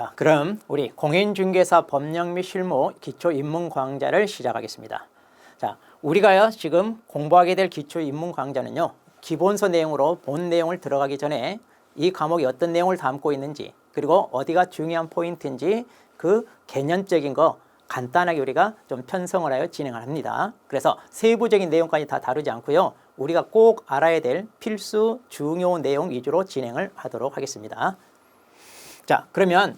자, 그럼 우리 공인중개사 법령 및 실무 기초 입문 강좌를 시작하겠습니다. 자, 우리가요 지금 공부하게 될 기초 입문 강좌는요 기본서 내용으로 본 내용을 들어가기 전에 이 과목이 어떤 내용을 담고 있는지, 그리고 어디가 중요한 포인트인지 그 개념적인 거 간단하게 우리가 좀 편성을 하여 진행을 합니다. 그래서 세부적인 내용까지 다 다루지 않고요, 우리가 꼭 알아야 될 필수 중요 내용 위주로 진행을 하도록 하겠습니다. 자, 그러면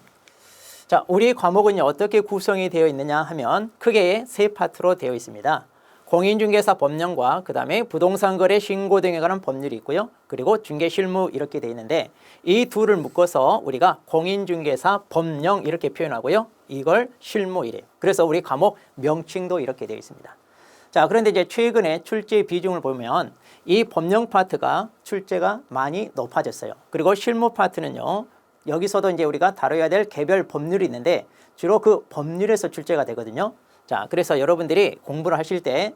우리 과목은 어떻게 구성이 되어 있느냐 하면 크게 세 파트로 되어 있습니다. 공인중개사 법령과 그 다음에 부동산거래 신고 등에 관한 법률이 있고요, 그리고 중개실무 이렇게 되어 있는데, 이 둘을 묶어서 우리가 공인중개사 법령 이렇게 표현하고요, 이걸 실무 이래요. 그래서 우리 과목 명칭도 이렇게 되어 있습니다. 자, 그런데 이제 최근에 출제 비중을 보면 이 법령 파트가 출제가 많이 높아졌어요. 그리고 실무 파트는요, 여기서도 이제 우리가 다뤄야 될 개별 법률이 있는데 주로 그 법률에서 출제가 되거든요. 자, 그래서 여러분들이 공부를 하실 때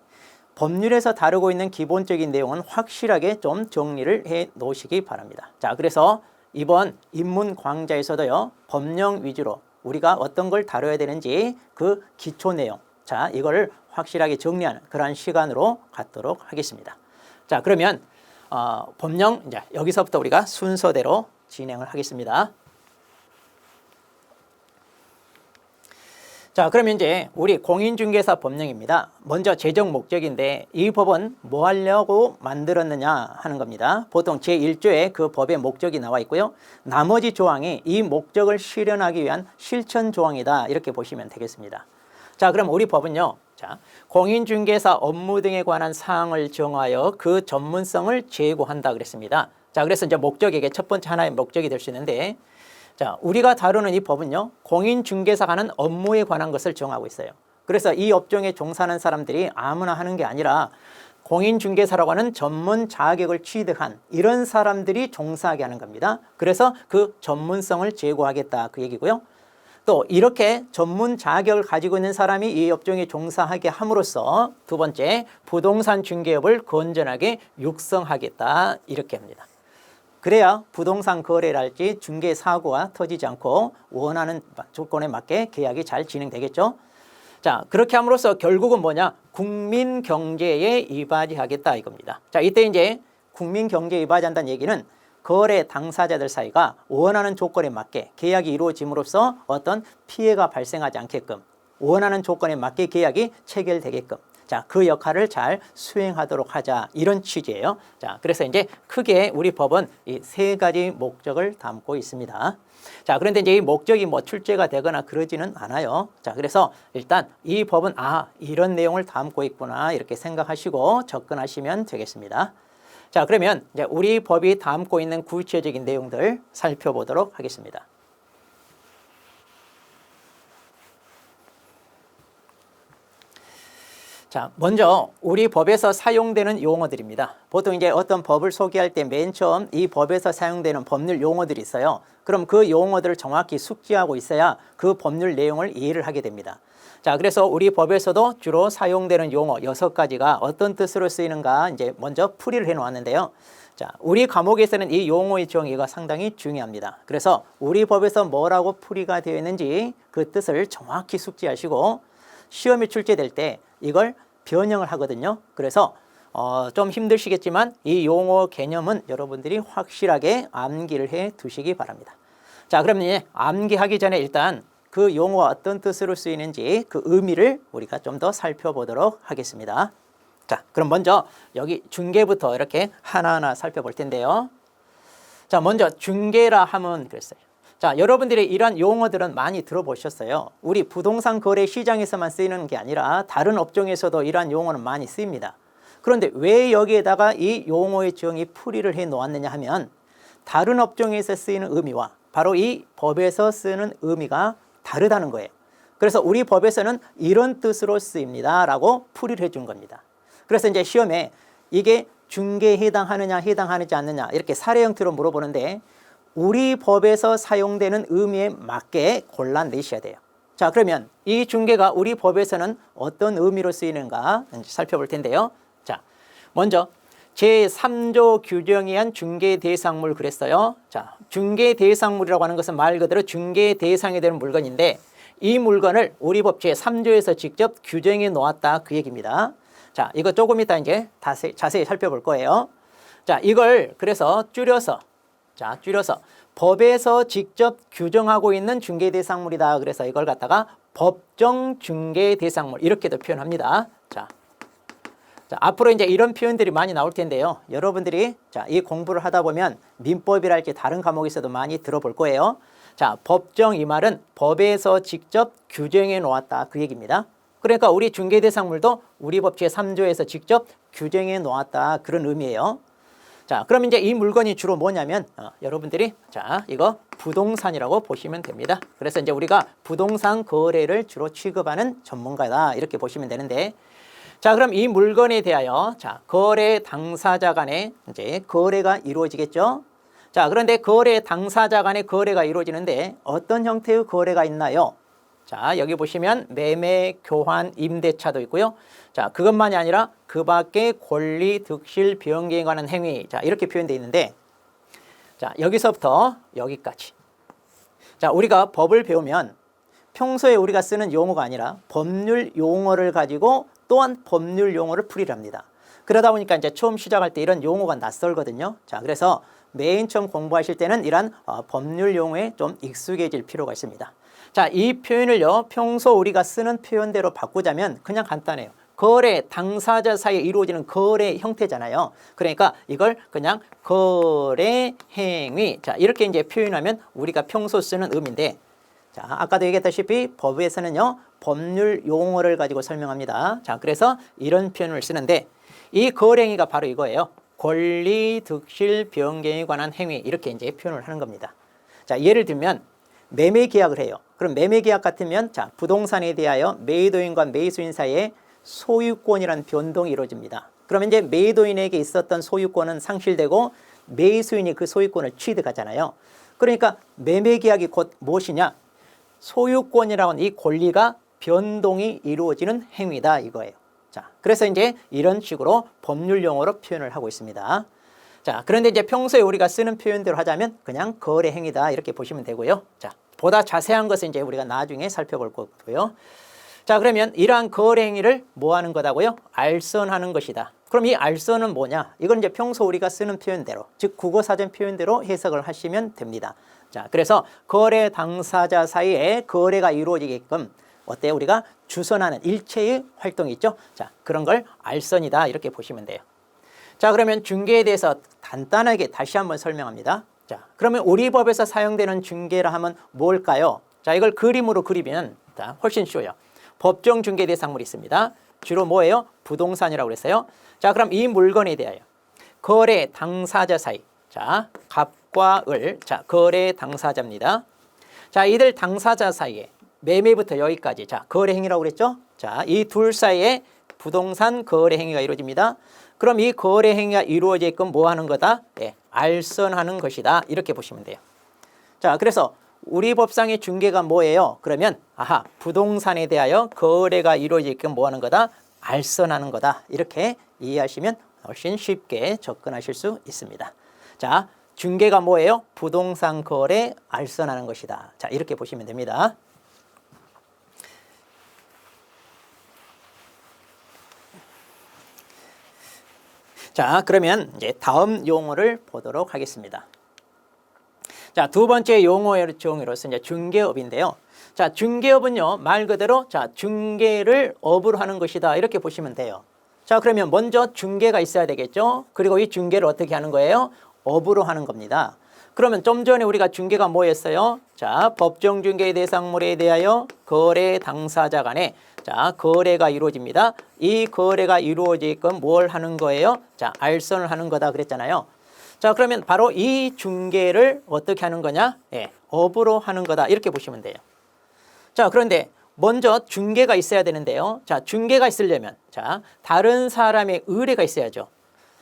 법률에서 다루고 있는 기본적인 내용은 확실하게 좀 정리를 해 놓으시기 바랍니다. 자, 그래서 이번 입문 강좌에서도요 법령 위주로 우리가 어떤 걸 다뤄야 되는지 그 기초 내용, 자, 이거를 확실하게 정리하는 그런 시간으로 갖도록 하겠습니다. 자, 그러면 법령 이제 여기서부터 우리가 순서대로 진행을 하겠습니다. 자, 그럼 이제 우리 공인중개사 법령입니다. 먼저 제정 목적인데 이 법은 뭐 하려고 만들었느냐 하는 겁니다. 보통 제1조에 그 법의 목적이 나와 있고요, 나머지 조항이 이 목적을 실현하기 위한 실천 조항이다 이렇게 보시면 되겠습니다. 자, 그럼 우리 법은요, 자, 공인중개사 업무 등에 관한 사항을 정하여 그 전문성을 제고한다 그랬습니다. 자, 그래서 이제 목적에게 첫 번째 하나의 목적이 될 수 있는데, 자, 우리가 다루는 이 법은요 공인중개사가 하는 업무에 관한 것을 정하고 있어요. 그래서 이 업종에 종사하는 사람들이 아무나 하는 게 아니라 공인중개사라고 하는 전문 자격을 취득한 이런 사람들이 종사하게 하는 겁니다. 그래서 그 전문성을 제고하겠다 그 얘기고요, 또 이렇게 전문 자격을 가지고 있는 사람이 이 업종에 종사하게 함으로써 두 번째, 부동산 중개업을 건전하게 육성하겠다 이렇게 합니다. 그래야 부동산 거래랄지 중개 사고가 터지지 않고 원하는 조건에 맞게 계약이 잘 진행되겠죠. 자, 그렇게 함으로써 결국은 뭐냐, 국민 경제에 이바지하겠다 이겁니다. 자, 이때 이제 국민 경제에 이바지한다는 얘기는 거래 당사자들 사이가 원하는 조건에 맞게 계약이 이루어짐으로써 어떤 피해가 발생하지 않게끔 원하는 조건에 맞게 계약이 체결되게끔, 자, 그 역할을 잘 수행하도록 하자 이런 취지예요. 자, 그래서 이제 크게 우리 법은 이 세 가지 목적을 담고 있습니다. 자, 그런데 이제 이 목적이 뭐 출제가 되거나 그러지는 않아요. 자, 그래서 일단 이 법은 이런 내용을 담고 있구나 이렇게 생각하시고 접근하시면 되겠습니다. 자, 그러면 이제 우리 법이 담고 있는 구체적인 내용들 살펴보도록 하겠습니다. 자, 먼저 우리 법에서 사용되는 용어들입니다. 보통 이제 어떤 법을 소개할 때 맨 처음 이 법에서 사용되는 법률 용어들이 있어요. 그럼 그 용어들을 정확히 숙지하고 있어야 그 법률 내용을 이해를 하게 됩니다. 자, 그래서 우리 법에서도 주로 사용되는 용어 6가지가 어떤 뜻으로 쓰이는가 이제 먼저 풀이를 해 놓았는데요. 자, 우리 과목에서는 이 용어의 정의가 상당히 중요합니다. 그래서 우리 법에서 뭐라고 풀이가 되어 있는지 그 뜻을 정확히 숙지하시고 시험이 출제될 때 이걸 변형을 하거든요. 그래서 좀 힘드시겠지만 이 용어 개념은 여러분들이 확실하게 암기를 해 두시기 바랍니다. 자, 그럼 이제 암기하기 전에 일단 그 용어가 어떤 뜻으로 쓰이는지 그 의미를 우리가 좀 더 살펴보도록 하겠습니다. 자, 그럼 먼저 여기 중개부터 이렇게 하나하나 살펴볼 텐데요. 자, 먼저 중개라 하면 그랬어요. 자, 여러분들이 이런 용어들은 많이 들어보셨어요. 우리 부동산 거래 시장에서만 쓰이는 게 아니라 다른 업종에서도 이러한 용어는 많이 쓰입니다. 그런데 왜 여기에다가 이 용어의 정의 풀이를 해 놓았느냐 하면 다른 업종에서 쓰이는 의미와 바로 이 법에서 쓰는 의미가 다르다는 거예요. 그래서 우리 법에서는 이런 뜻으로 쓰입니다 라고 풀이를 해 준 겁니다. 그래서 이제 시험에 이게 중개에 해당하느냐 해당하지 않느냐 이렇게 사례 형태로 물어보는데 우리 법에서 사용되는 의미에 맞게 골라내셔야 돼요. 자, 그러면 이 중개가 우리 법에서는 어떤 의미로 쓰이는가 살펴볼 텐데요. 자, 먼저 제3조 규정에 의한 중개대상물 그랬어요. 자, 중개대상물이라고 하는 것은 말 그대로 중개 대상이 되는 물건인데 이 물건을 우리 법 제3조에서 직접 규정해 놓았다 그 얘기입니다. 자, 이거 조금 이따 이제 자세히 살펴볼 거예요. 자, 이걸 그래서 줄여서 법에서 직접 규정하고 있는 중개대상물이다. 그래서 이걸 갖다가 법정 중개대상물 이렇게도 표현합니다. 자, 앞으로 이제 이런 표현들이 많이 나올 텐데요. 여러분들이 이 공부를 하다 보면 민법이랄지 다른 과목에서도 많이 들어볼 거예요. 자, 법정 이 말은 법에서 직접 규정해 놓았다 그 얘기입니다. 그러니까 우리 중개대상물도 우리 법 제3조에서 직접 규정해 놓았다 그런 의미예요. 자, 그럼 이제 이 물건이 주로 뭐냐면 여러분들이 이거 부동산이라고 보시면 됩니다. 그래서 이제 우리가 부동산 거래를 주로 취급하는 전문가다 이렇게 보시면 되는데, 자, 그럼 이 물건에 대하여 거래 당사자 간에 이제 거래가 이루어지겠죠. 자, 그런데 거래 당사자 간의 거래가 이루어지는데 어떤 형태의 거래가 있나요? 자, 여기 보시면 매매, 교환, 임대차도 있고요. 자, 그것만이 아니라 그 밖에 권리, 득실, 변경에 관한 행위. 자, 이렇게 표현되어 있는데, 자, 여기서부터 여기까지. 자, 우리가 법을 배우면 평소에 우리가 쓰는 용어가 아니라 법률 용어를 가지고 또한 법률 용어를 풀이랍니다. 그러다 보니까 이제 처음 시작할 때 이런 용어가 낯설거든요. 자, 그래서 맨 처음 공부하실 때는 이런 법률 용어에 좀 익숙해질 필요가 있습니다. 자, 이 표현을요, 평소 우리가 쓰는 표현대로 바꾸자면 그냥 간단해요. 거래 당사자 사이에 이루어지는 거래 형태잖아요. 그러니까 이걸 그냥 거래 행위. 자, 이렇게 이제 표현하면 우리가 평소 쓰는 의미인데, 자, 아까도 얘기했다시피 법에서는요, 법률 용어를 가지고 설명합니다. 자, 그래서 이런 표현을 쓰는데 이 거래 행위가 바로 이거예요. 권리, 득실, 변경에 관한 행위 이렇게 이제 표현을 하는 겁니다. 자, 예를 들면 매매 계약을 해요. 그럼 매매 계약 같으면 자, 부동산에 대하여 매도인과 매수인 사이에 소유권이라는 변동이 이루어집니다. 그러면 이제 매도인에게 있었던 소유권은 상실되고 매수인이 그 소유권을 취득하잖아요. 그러니까 매매 계약이 곧 무엇이냐? 소유권이라는 이 권리가 변동이 이루어지는 행위다 이거예요. 자, 그래서 이제 이런 식으로 법률 용어로 표현을 하고 있습니다. 자, 그런데 이제 평소에 우리가 쓰는 표현대로 하자면 그냥 거래 행위다 이렇게 보시면 되고요. 자, 보다 자세한 것은 이제 우리가 나중에 살펴볼 거고요. 자, 그러면 이러한 거래 행위를 뭐 하는 거다고요? 알선하는 것이다. 그럼 이 알선은 뭐냐? 이건 이제 평소 우리가 쓰는 표현대로, 즉 국어사전 표현대로 해석을 하시면 됩니다. 자, 그래서 거래 당사자 사이에 거래가 이루어지게끔 어때요? 우리가 주선하는 일체의 활동이 있죠. 자, 그런 걸 알선이다 이렇게 보시면 돼요. 자, 그러면 중개에 대해서 간단하게 다시 한번 설명합니다. 자, 그러면 우리 법에서 사용되는 중개라 하면 뭘까요? 자, 이걸 그림으로 그리면 훨씬 쉬워요. 법정 중개 대상물이 있습니다. 주로 뭐예요? 부동산이라고 그랬어요. 자, 그럼 이 물건에 대하여 거래 당사자 사이, 자, 갑과 을, 자, 거래 당사자입니다. 자, 이들 당사자 사이에 매매부터 여기까지, 자, 거래 행위라고 그랬죠? 자, 이 둘 사이에 부동산 거래 행위가 이루어집니다. 그럼 이 거래 행위가 이루어지게끔 뭐 하는 거다? 예, 알선하는 것이다. 이렇게 보시면 돼요. 자, 그래서 우리 법상의 중개가 뭐예요? 그러면 부동산에 대하여 거래가 이루어지게끔 뭐 하는 거다? 알선하는 거다. 이렇게 이해하시면 훨씬 쉽게 접근하실 수 있습니다. 자, 중개가 뭐예요? 부동산 거래 알선하는 것이다. 자, 이렇게 보시면 됩니다. 자, 그러면 이제 다음 용어를 보도록 하겠습니다. 자, 두 번째 용어로서 이제 중개업인데요. 자, 중개업은요, 말 그대로 자, 중개를 업으로 하는 것이다. 이렇게 보시면 돼요. 자, 그러면 먼저 중개가 있어야 되겠죠? 그리고 이 중개를 어떻게 하는 거예요? 업으로 하는 겁니다. 그러면 좀 전에 우리가 중개가 뭐였어요? 자, 법정 중개 대상물에 대하여 거래 당사자 간에 자, 거래가 이루어집니다. 이 거래가 이루어지게끔 뭘 하는 거예요? 자, 알선을 하는 거다 그랬잖아요. 자, 그러면 바로 이 중개를 어떻게 하는 거냐? 예, 업으로 하는 거다. 이렇게 보시면 돼요. 자, 그런데 먼저 중개가 있어야 되는데요. 자, 중개가 있으려면 자, 다른 사람의 의뢰가 있어야죠.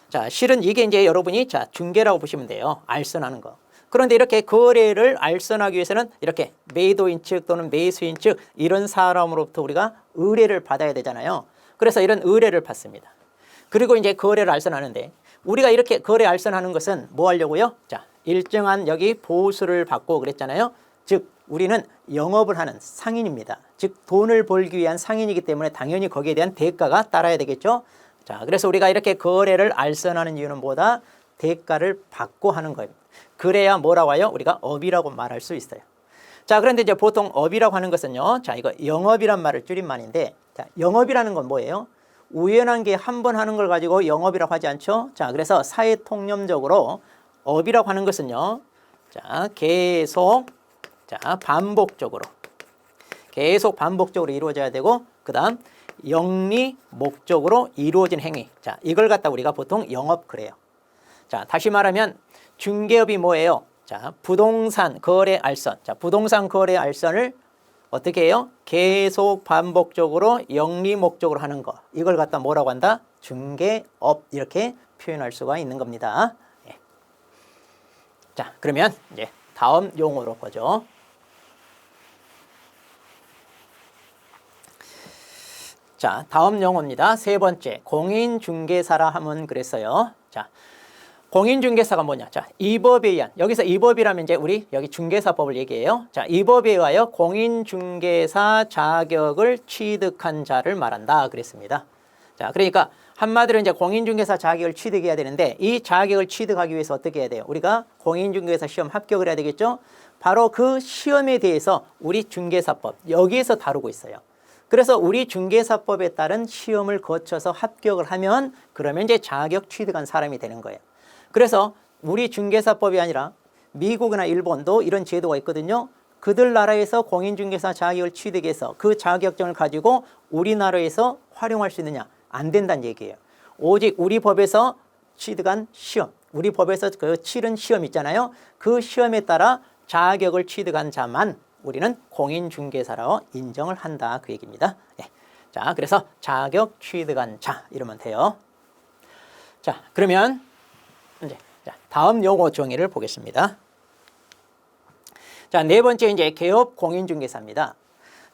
자, 실은 이게 이제 여러분이 자, 중개라고 보시면 돼요. 알선하는 거. 그런데 이렇게 거래를 알선하기 위해서는 이렇게 매도인 측 또는 매수인 측 이런 사람으로부터 우리가 의뢰를 받아야 되잖아요. 그래서 이런 의뢰를 받습니다. 그리고 이제 거래를 알선하는데 우리가 이렇게 거래 알선하는 것은 뭐 하려고요? 자, 일정한 여기 보수를 받고 그랬잖아요. 즉 우리는 영업을 하는 상인입니다. 즉 돈을 벌기 위한 상인이기 때문에 당연히 거기에 대한 대가가 따라야 되겠죠. 자, 그래서 우리가 이렇게 거래를 알선하는 이유는 뭐다? 대가를 받고 하는 거예요. 그래야 뭐라고 해요? 우리가 업이라고 말할 수 있어요. 자, 그런데 이제 보통 업이라고 하는 것은요. 자, 이거 영업이란 말을 줄임말인데, 자, 영업이라는 건 뭐예요? 우연한 게 한 번 하는 걸 가지고 영업이라고 하지 않죠? 자, 그래서 사회 통념적으로 업이라고 하는 것은요. 자, 계속, 자, 계속 반복적으로 이루어져야 되고, 그 다음, 영리 목적으로 이루어진 행위. 자, 이걸 갖다 우리가 보통 영업 그래요. 자, 다시 말하면 중개업이 뭐예요? 자, 부동산 거래 알선. 자, 부동산 거래 알선을 어떻게 해요? 계속 반복적으로 영리 목적으로 하는 거. 이걸 갖다 뭐라고 한다? 중개업 이렇게 표현할 수가 있는 겁니다. 예. 자, 그러면 이제 다음 용어로 보죠. 자, 다음 용어입니다. 세 번째, 공인중개사라 하면 그랬어요. 자, 공인중개사가 뭐냐? 자, 이 법에 의한, 여기서 이 법이라면 이제 우리 여기 중개사법을 얘기해요. 자, 이 법에 의하여 공인중개사 자격을 취득한 자를 말한다. 그랬습니다. 자, 그러니까 한마디로 이제 공인중개사 자격을 취득해야 되는데 이 자격을 취득하기 위해서 어떻게 해야 돼요? 우리가 공인중개사 시험 합격을 해야 되겠죠? 바로 그 시험에 대해서 우리 중개사법, 여기에서 다루고 있어요. 그래서 우리 중개사법에 따른 시험을 거쳐서 합격을 하면 그러면 이제 자격 취득한 사람이 되는 거예요. 그래서 우리 중개사법이 아니라 미국이나 일본도 이런 제도가 있거든요. 그들 나라에서 공인중개사 자격을 취득해서 그 자격증을 가지고 우리나라에서 활용할 수 있느냐? 안 된다는 얘기예요. 오직 우리 법에서 취득한 시험, 우리 법에서 그 치른 시험 있잖아요. 그 시험에 따라 자격을 취득한 자만 우리는 공인중개사라고 인정을 한다. 그 얘기입니다. 예. 자, 그래서 자격 취득한 자 이러면 돼요. 자, 그러면 이제 다음 용어 정의를 보겠습니다. 자, 네 번째 이제 개업 공인중개사입니다.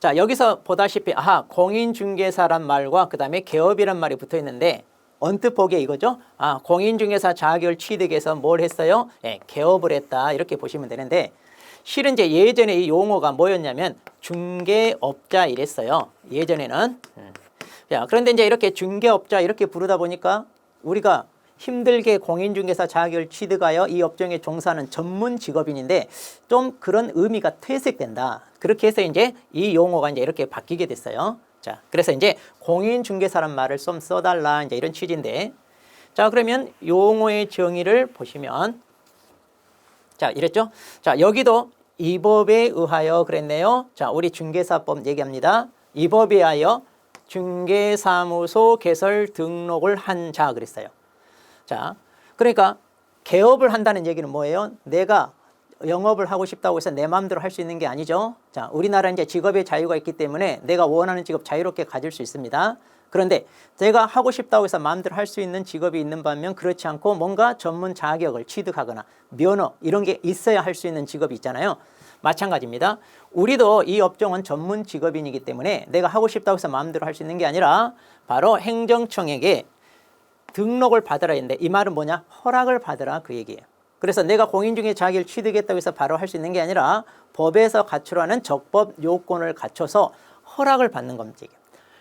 자, 여기서 보다시피 공인중개사란 말과 그 다음에 개업이란 말이 붙어 있는데 언뜻 보기에 이거죠. 공인중개사 자격을 취득해서 뭘 했어요? 예, 개업을 했다 이렇게 보시면 되는데 실은 이제 예전에 이 용어가 뭐였냐면 중개업자 이랬어요. 예전에는. 자, 그런데 이제 이렇게 중개업자 이렇게 부르다 보니까 우리가 힘들게 공인중개사 자격을 취득하여 이 업종에 종사하는 전문 직업인인데 좀 그런 의미가 퇴색된다. 그렇게 해서 이제 이 용어가 이제 이렇게 바뀌게 됐어요. 자, 그래서 이제 공인중개사란 말을 좀 써달라 이제 이런 취지인데, 자, 그러면 용어의 정의를 보시면, 자, 이랬죠? 자, 여기도 이 법에 의하여 그랬네요. 자, 우리 중개사법 얘기합니다. 이 법에 의하여 중개사무소 개설 등록을 한 자 그랬어요. 자, 그러니까 개업을 한다는 얘기는 뭐예요? 내가 영업을 하고 싶다고 해서 내 마음대로 할 수 있는 게 아니죠. 자, 우리나라는 이제 직업의 자유가 있기 때문에 내가 원하는 직업 자유롭게 가질 수 있습니다. 그런데 내가 하고 싶다고 해서 마음대로 할 수 있는 직업이 있는 반면 그렇지 않고 뭔가 전문 자격을 취득하거나 면허 이런 게 있어야 할 수 있는 직업이 있잖아요. 마찬가지입니다. 우리도 이 업종은 전문 직업인이기 때문에 내가 하고 싶다고 해서 마음대로 할 수 있는 게 아니라 바로 행정청에게 등록을 받으라 했는데 이 말은 뭐냐? 허락을 받으라 그 얘기예요. 그래서 내가 공인중개사 자격을 취득했다고 해서 바로 할 수 있는 게 아니라 법에서 갖추라는 적법 요건을 갖춰서 허락을 받는 겁니다.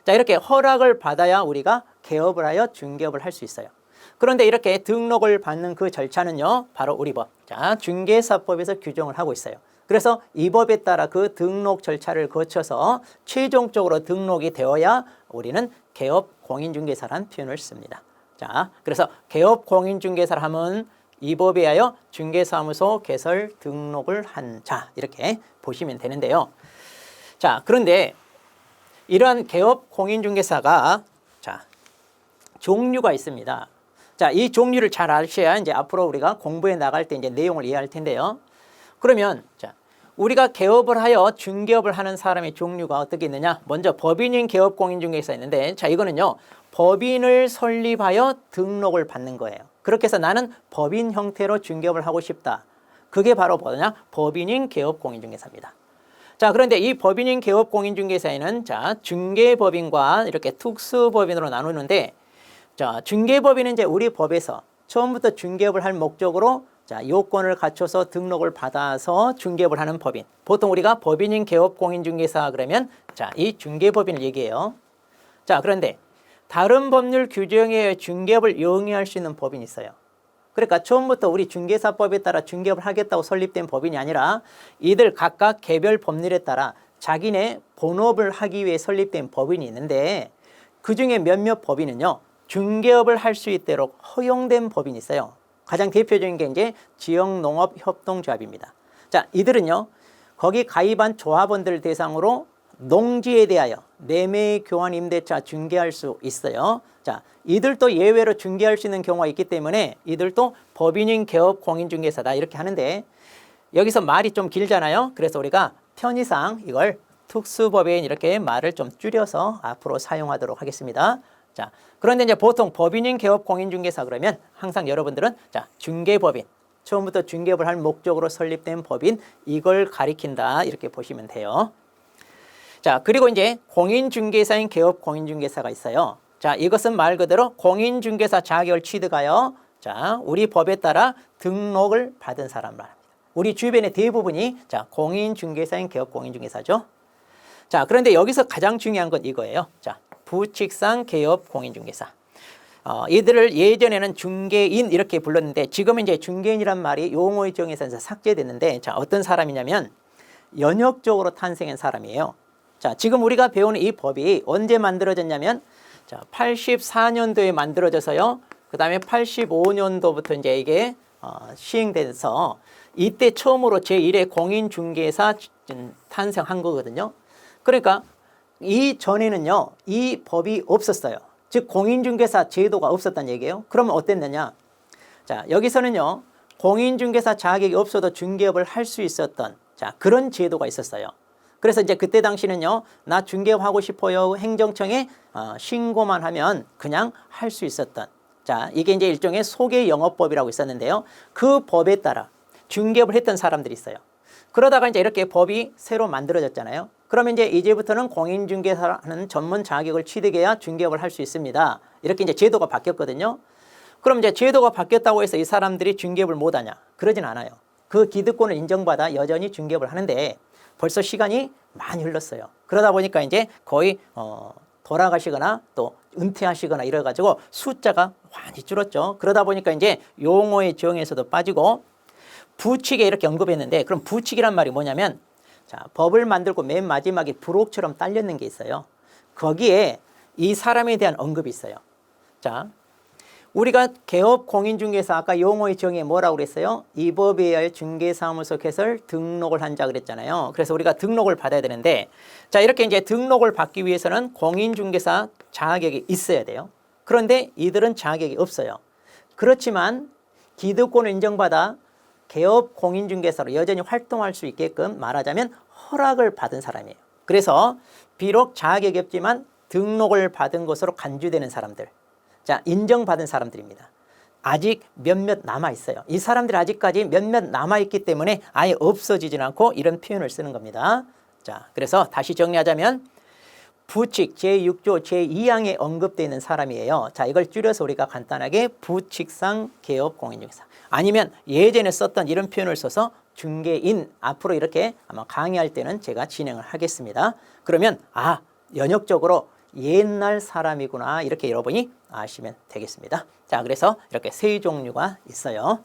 자, 이렇게 허락을 받아야 우리가 개업을 하여 중개업을 할 수 있어요. 그런데 이렇게 등록을 받는 그 절차는요, 바로 우리 법, 자, 중개사법에서 규정을 하고 있어요. 그래서 이 법에 따라 그 등록 절차를 거쳐서 최종적으로 등록이 되어야 우리는 개업 공인중개사라는 표현을 씁니다. 자, 그래서 개업 공인중개사를 하면 이 법에 의하여 중개사무소 개설 등록을 한 자 이렇게 보시면 되는데요. 자, 그런데 이러한 개업 공인중개사가 자, 종류가 있습니다. 자, 이 종류를 잘 아셔야 이제 앞으로 우리가 공부해 나갈 때 이제 내용을 이해할 텐데요. 그러면 자, 우리가 개업을 하여 중개업을 하는 사람의 종류가 어떻게 있느냐? 먼저 법인인 개업 공인중개사 있는데, 자, 이거는요, 법인을 설립하여 등록을 받는 거예요. 그렇게 해서 나는 법인 형태로 중개업을 하고 싶다. 그게 바로 뭐냐? 법인인 개업 공인중개사입니다. 자, 그런데 이 법인인 개업 공인중개사에는 자, 중개법인과 이렇게 특수법인으로 나누는데, 자, 중개법인은 이제 우리 법에서 처음부터 중개업을 할 목적으로 자, 요건을 갖춰서 등록을 받아서 중개업을 하는 법인. 보통 우리가 법인인 개업공인중개사 그러면 자, 이 중개법인을 얘기해요. 자, 그런데 다른 법률 규정에 의해 중개업을 영위할 수 있는 법인이 있어요. 그러니까 처음부터 우리 중개사법에 따라 중개업을 하겠다고 설립된 법인이 아니라 이들 각각 개별 법률에 따라 자기네 본업을 하기 위해 설립된 법인이 있는데 그중에 몇몇 법인은요. 중개업을 할 수 있도록 허용된 법인이 있어요. 가장 대표적인 게 이제 지역농업협동조합입니다. 자, 이들은요. 거기 가입한 조합원들 대상으로 농지에 대하여 매매 교환 임대차 중개할 수 있어요. 자, 이들도 예외로 중개할 수 있는 경우가 있기 때문에 이들도 법인인 개업 공인중개사다 이렇게 하는데 여기서 말이 좀 길잖아요. 그래서 우리가 편의상 이걸 특수법인 이렇게 말을 좀 줄여서 앞으로 사용하도록 하겠습니다. 자, 그런데 이제 보통 법인인 개업 공인중개사 그러면 항상 여러분들은 자, 중개법인 처음부터 중개업을 할 목적으로 설립된 법인 이걸 가리킨다 이렇게 보시면 돼요. 자, 그리고 이제 공인중개사인 개업 공인중개사가 있어요. 자, 이것은 말 그대로 공인중개사 자격을 취득하여 자, 우리 법에 따라 등록을 받은 사람 말입니다. 우리 주변의 대부분이 자, 공인중개사인 개업 공인중개사죠. 자, 그런데 여기서 가장 중요한 건 이거예요. 자, 부칙상 개업 공인중개사. 이들을 예전에는 중개인 이렇게 불렀는데 지금은 이제 중개인이란 말이 용어의 정의에서 삭제됐는데 자, 어떤 사람이냐면 연역적으로 탄생한 사람이에요. 자, 지금 우리가 배우는 이 법이 언제 만들어졌냐면 자, 84년도에 만들어져서요. 그 다음에 85년도부터 이제 이게 시행돼서 이때 처음으로 제1회 공인중개사 탄생한 거거든요. 그러니까 이 전에는요. 이 법이 없었어요. 즉 공인중개사 제도가 없었다는 얘기예요. 그러면 어땠느냐. 자, 여기서는요. 공인중개사 자격이 없어도 중개업을 할 수 있었던 자, 그런 제도가 있었어요. 그래서 이제 그때 당시는요, 나 중개업 하고 싶어요. 행정청에 신고만 하면 그냥 할 수 있었던. 자, 이게 이제 일종의 소개 영업법이라고 있었는데요. 그 법에 따라 중개업을 했던 사람들이 있어요. 그러다가 이제 이렇게 법이 새로 만들어졌잖아요. 그러면 이제 이제부터는 공인중개사라는 전문 자격을 취득해야 중개업을 할 수 있습니다. 이렇게 이제 제도가 바뀌었거든요. 그럼 이제 제도가 바뀌었다고 해서 이 사람들이 중개업을 못하냐? 그러진 않아요. 그 기득권을 인정받아 여전히 중개업을 하는데 벌써 시간이 많이 흘렀어요. 그러다 보니까 이제 거의 돌아가시거나 또 은퇴하시거나 이래가지고 숫자가 많이 줄었죠. 그러다 보니까 이제 용어의 정의에서도 빠지고 부칙에 이렇게 언급했는데 그럼 부칙이란 말이 뭐냐면 자, 법을 만들고 맨 마지막에 부록처럼 딸려있는 게 있어요. 거기에 이 사람에 대한 언급이 있어요. 자, 우리가 개업 공인중개사 아까 용어의 정의에 뭐라고 그랬어요? 이 법에 의하여 중개사무소 개설 등록을 한 자 그랬잖아요. 그래서 우리가 등록을 받아야 되는데 자, 이렇게 이제 등록을 받기 위해서는 공인중개사 자격이 있어야 돼요. 그런데 이들은 자격이 없어요. 그렇지만 기득권을 인정받아 개업 공인중개사로 여전히 활동할 수 있게끔 말하자면 허락을 받은 사람이에요. 그래서 비록 자격이 없지만 등록을 받은 것으로 간주되는 사람들. 자, 인정받은 사람들입니다. 아직 몇몇 남아있어요. 이 사람들이 아직까지 몇몇 남아있기 때문에 아예 없어지진 않고 이런 표현을 쓰는 겁니다. 자, 그래서 다시 정리하자면 부칙 제6조 제2항에 언급되어 있는 사람이에요. 자, 이걸 줄여서 우리가 간단하게 부칙상 개업 공인중개사. 아니면 예전에 썼던 이런 표현을 써서 중개인 앞으로 이렇게 아마 강의할 때는 제가 진행을 하겠습니다. 그러면 연역적으로 옛날 사람이구나 이렇게 여러분이 아시면 되겠습니다. 자, 그래서 이렇게 세 종류가 있어요.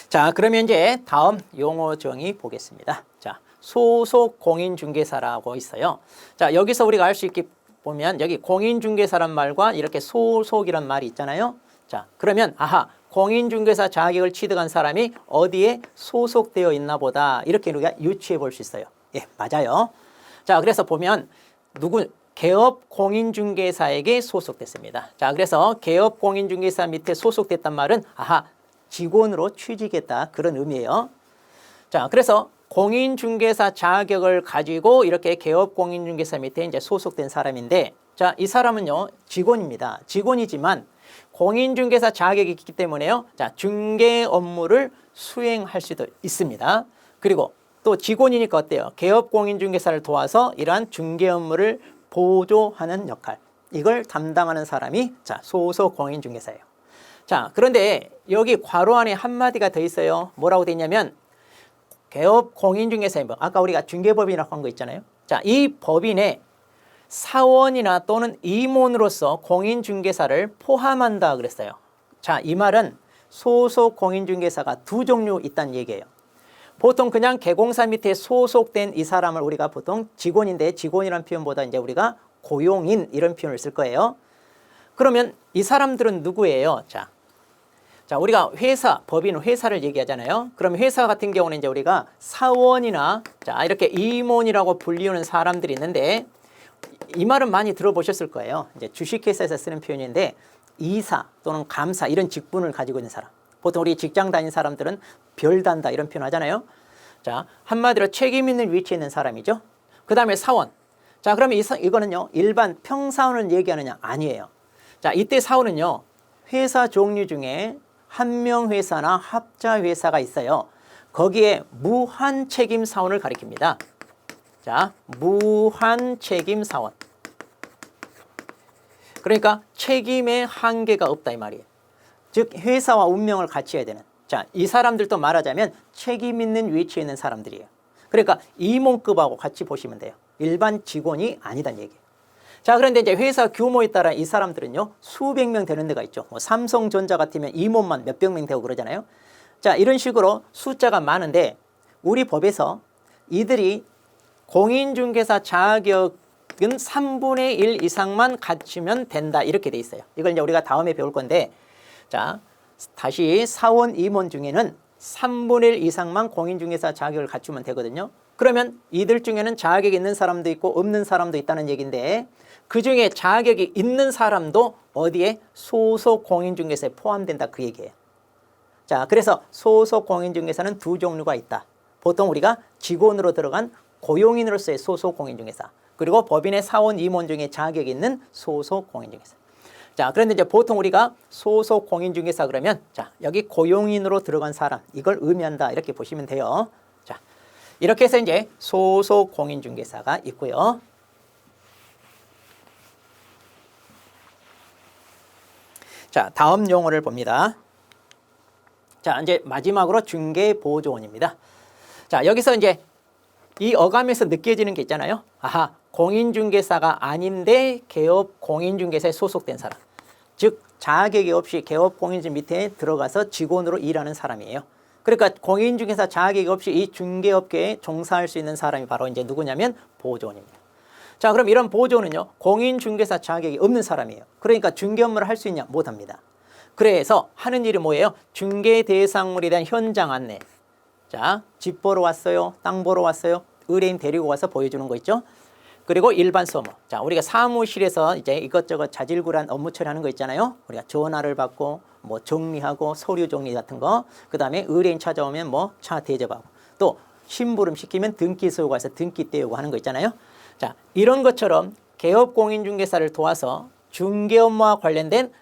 자, 그러면 이제 다음 용어 정의 보겠습니다. 자, 소속 공인중개사라고 있어요. 자, 여기서 우리가 알 수 있게 보면 여기 공인중개사란 말과 이렇게 소속이란 말이 있잖아요. 자, 그러면 공인중개사 자격을 취득한 사람이 어디에 소속되어 있나 보다 이렇게 우리가 유추해 볼 수 있어요. 예, 맞아요. 자, 그래서 보면 개업 공인중개사에게 소속됐습니다. 자, 그래서 개업 공인중개사 밑에 소속됐단 말은 직원으로 취직했다 그런 의미예요. 자, 그래서 공인중개사 자격을 가지고 이렇게 개업 공인중개사 밑에 이제 소속된 사람인데 자, 이 사람은요 직원입니다. 직원이지만 공인중개사 자격이 있기 때문에요. 자, 중개 업무를 수행할 수도 있습니다. 그리고 또 직원이니까 어때요? 개업 공인중개사를 도와서 이러한 중개 업무를 보조하는 역할. 이걸 담당하는 사람이 자, 소속 공인중개사예요. 자, 그런데 여기 괄호 안에 한마디가 더 있어요. 뭐라고 돼 있냐면 개업 공인중개사의 법. 아까 우리가 중개법인이라고 한 거 있잖아요. 자, 이 법인에 사원이나 또는 임원으로서 공인중개사를 포함한다 그랬어요. 자, 이 말은 소속 공인중개사가 두 종류 있다는 얘기예요. 보통 그냥 개공사 밑에 소속된 이 사람을 우리가 보통 직원인데 직원이라는 표현보다 이제 우리가 고용인 이런 표현을 쓸 거예요. 그러면 이 사람들은 누구예요? 자, 우리가 회사, 법인 회사를 얘기하잖아요. 그럼 회사 같은 경우는 이제 우리가 사원이나 자, 이렇게 임원이라고 불리우는 사람들이 있는데 이 말은 많이 들어보셨을 거예요. 이제 주식회사에서 쓰는 표현인데 이사 또는 감사 이런 직분을 가지고 있는 사람. 보통 우리 직장 다니는 사람들은 별단다 이런 표현 하잖아요. 자, 한마디로 책임 있는 위치에 있는 사람이죠. 그 다음에 사원. 자, 그러면 이거는요, 일반 평사원을 얘기하느냐? 아니에요. 자, 이때 사원은요, 회사 종류 중에 한명회사나 합자회사가 있어요. 거기에 무한책임사원을 가리킵니다. 자, 무한책임사원. 그러니까 책임의 한계가 없다 이 말이에요. 즉 회사와 운명을 같이 해야 되는. 자, 이 사람들도 말하자면 책임 있는 위치에 있는 사람들이에요. 그러니까 임원급하고 같이 보시면 돼요. 일반 직원이 아니다는 얘기예요. 자, 그런데 이제 회사 규모에 따라 이 사람들은요, 수백 명 되는 데가 있죠. 뭐 삼성전자 같으면 임원만 몇백 명 되고 그러잖아요. 자, 이런 식으로 숫자가 많은데 우리 법에서 이들이 공인중개사 자격은 3분의 1 이상만 갖추면 된다 이렇게 돼 있어요. 이걸 이제 우리가 다음에 배울 건데, 자, 다시 사원 임원 중에는 3분의 1 이상만 공인중개사 자격을 갖추면 되거든요. 그러면 이들 중에는 자격이 있는 사람도 있고 없는 사람도 있다는 얘기인데 그 중에 자격이 있는 사람도 어디에 소속 공인중개사에 포함된다 그 얘기예요. 자, 그래서 소속 공인중개사는 두 종류가 있다. 보통 우리가 직원으로 들어간 고용인으로서의 소속 공인중개사, 그리고 법인의 사원 임원 중에 자격이 있는 소속 공인중개사. 자, 그런데 이제 보통 우리가 소속 공인중개사 그러면 자, 여기 고용인으로 들어간 사람 이걸 의미한다 이렇게 보시면 돼요. 자, 이렇게 해서 이제 소속 공인중개사가 있고요. 자, 다음 용어를 봅니다. 자, 이제 마지막으로 중개보조원입니다. 자, 여기서 이제 이 어감에서 느껴지는 게 있잖아요. 아하, 공인중개사가 아닌데 개업 공인중개사에 소속된 사람. 즉 자격이 없이 개업 공인중 밑에 들어가서 직원으로 일하는 사람이에요. 그러니까 공인중개사 자격이 없이 이 중개업계에 종사할 수 있는 사람이 바로 이제 누구냐면 보조원입니다. 자, 그럼 이런 보조원은요, 공인중개사 자격이 없는 사람이에요. 그러니까 중개 업무를 할 수 있냐? 못합니다. 그래서 하는 일이 뭐예요? 중개 대상물에 대한 현장 안내. 자, 집 보러 왔어요. 땅 보러 왔어요. 의뢰인 데리고 와서 보여주는 거 있죠. 그리고 일반 서무. 자, 우리가 사무실에서 이제 이것저것 자질구레한 업무 처리하는 거 있잖아요. 우리가 전화를 받고 뭐 정리하고 서류 정리 같은 거. 그다음에 의뢰인 찾아오면 뭐 차 대접하고. 또 심부름 시키면 등기 서고 가서 등기 떼우고 하는 거 있잖아요. 자, 이런 것처럼 개업 공인중개사를 도와서 중개 업무와 관련된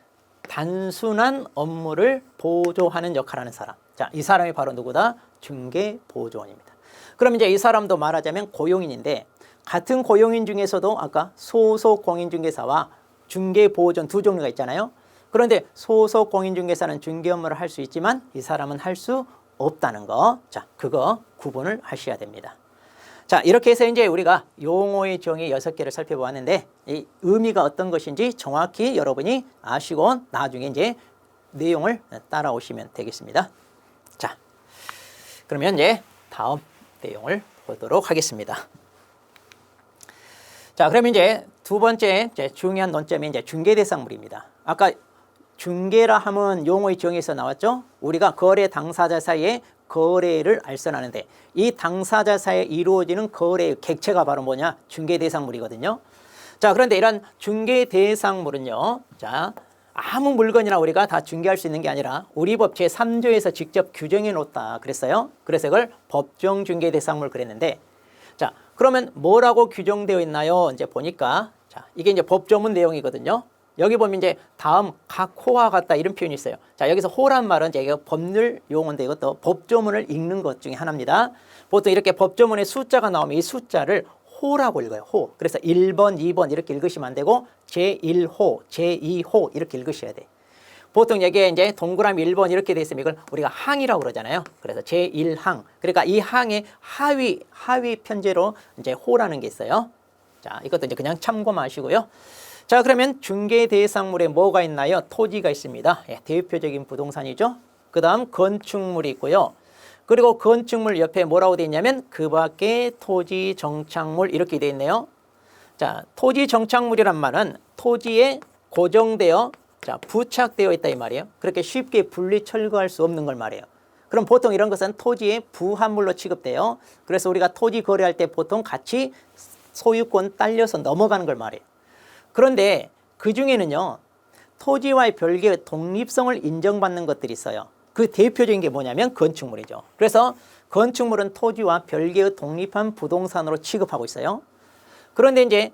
단순한 업무를 보조하는 역할을 하는 사람. 자, 이 사람이 바로 누구다? 중개보조원입니다. 그럼 이제 이 사람도 말하자면 고용인인데 같은 고용인 중에서도 아까 소속 공인중개사와 중개보조원 두 종류가 있잖아요. 그런데 소속 공인중개사는 중개 업무를 할 수 있지만 이 사람은 할 수 없다는 거. 자, 그거 구분을 하셔야 됩니다. 자, 이렇게 해서 이제 우리가 용어의 정의 6개를 살펴보았는데 이 의미가 어떤 것인지 정확히 여러분이 아시고 나중에 이제 내용을 따라오시면 되겠습니다. 자, 그러면 이제 다음 내용을 보도록 하겠습니다. 자, 그러면 이제 두 번째 중요한 논점이 이제 중개대상물입니다. 아까 중개라 하면 용어의 정의에서 나왔죠. 우리가 거래 당사자 사이에 거래를 알선하는데 이 당사자 사이에 이루어지는 거래의 객체가 바로 뭐냐? 중개대상물이거든요. 자, 그런데 이런 중개대상물은요. 자, 아무 물건이나 우리가 다 중개할 수 있는 게 아니라 우리 법 제3조에서 직접 규정해 놓았다 그랬어요. 그래서 이걸 법정 중개대상물 그랬는데 자, 그러면 뭐라고 규정되어 있나요? 이제 보니까 자, 이게 이제 법조문 내용이거든요. 여기 보면 이제 다음 각 호와 같다 이런 표현이 있어요. 자, 여기서 호란 말은 이제 이거 법률 용어인데 이것도 법조문을 읽는 것 중에 하나입니다. 보통 이렇게 법조문에 숫자가 나오면 이 숫자를 호라고 읽어요. 호. 그래서 1번, 2번 이렇게 읽으시면 안 되고 제1호, 제2호 이렇게 읽으셔야 돼. 보통 여기에 이제 동그라미 1번 이렇게 돼 있으면 이걸 우리가 항이라고 그러잖아요. 그래서 제1항. 그러니까 이 항의 하위 편제로 이제 호라는 게 있어요. 자, 이것도 이제 그냥 참고하시고요. 자, 그러면 중개 대상물에 뭐가 있나요? 토지가 있습니다. 예, 대표적인 부동산이죠. 그 다음 건축물이 있고요. 그리고 건축물 옆에 뭐라고 되어 있냐면 그 밖에 토지 정착물 이렇게 되어 있네요. 자, 토지 정착물이란 말은 토지에 고정되어 부착되어 있다 이 말이에요. 그렇게 쉽게 분리 철거할 수 없는 걸 말해요. 그럼 보통 이런 것은 토지의 부합물로 취급돼요. 그래서 우리가 토지 거래할 때 보통 같이 소유권 딸려서 넘어가는 걸 말해요. 그런데 그 중에는요, 토지와의 별개의 독립성을 인정받는 것들이 있어요. 그 대표적인 게 뭐냐면 건축물이죠. 그래서 건축물은 토지와 별개의 독립한 부동산으로 취급하고 있어요. 그런데 이제